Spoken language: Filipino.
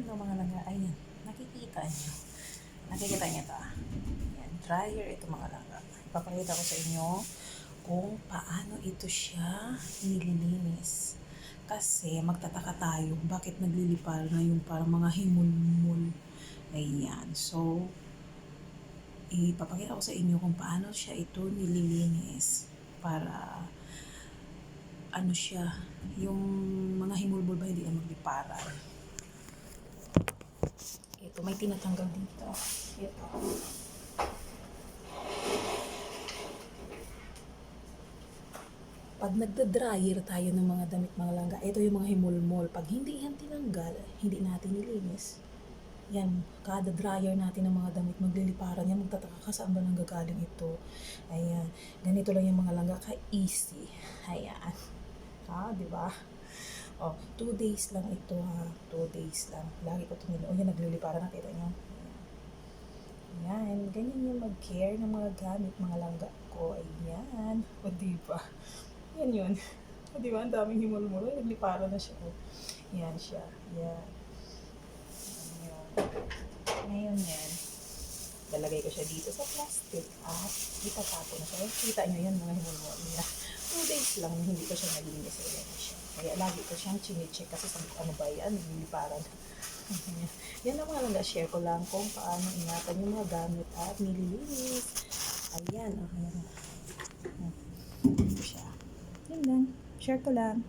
no, mga langga, ayan, nakikita nyo. Nakikita nyo ito. Ayan, dryer ito mga langga. Ipapakita ko sa inyo kung paano ito siya nililinis. Kasi magtataka tayo, bakit naglilipar na yung parang mga himulmul. Ayan, so, ipapakita ko sa inyo kung paano siya ito nililinis para ano siya, yung mga himulmul ba hindi na magliparan. Ito, may tinatanggal dito. Ito. Pag nagda-dryer tayo ng mga damit mga langga, ito yung mga himulmol. Pag hindi yan tinanggal, hindi natin nilinis. Yan, kada dryer natin ng mga damit, magliliparan yan, magtataka ka saan ba nanggagaling ito. Ayan, ganito lang yung mga langga, ka-easy. Ayan. Di ba? 2 days lang ito ha. 2 days lang. Lagi ko ito nila. Yan, nagliliparan na, kita nyo. Ayan, ganyan yung mag-care ng mga gamit, mga langga ko. Ayan. Diba? Yan yun. Diba? Ang daming himulmul. Nagliparan na siya. Yan siya. Yan. Ayan. Ngayon yan. Lalagay ko siya dito sa plastic at itatapon na siya. Kita nyo yan mga himulmul niya. 2 days lang hindi ko siya nalinis. Ayan siya. Kaya lagi ko siyang chine-check kasi sabi ko, ano ba yan? Nililiparan. Yan ang mga share ko lang kung paano ingatan yung mga gamit at nililinis. Ayan. Ayan siya. Yan lang. Share ko lang.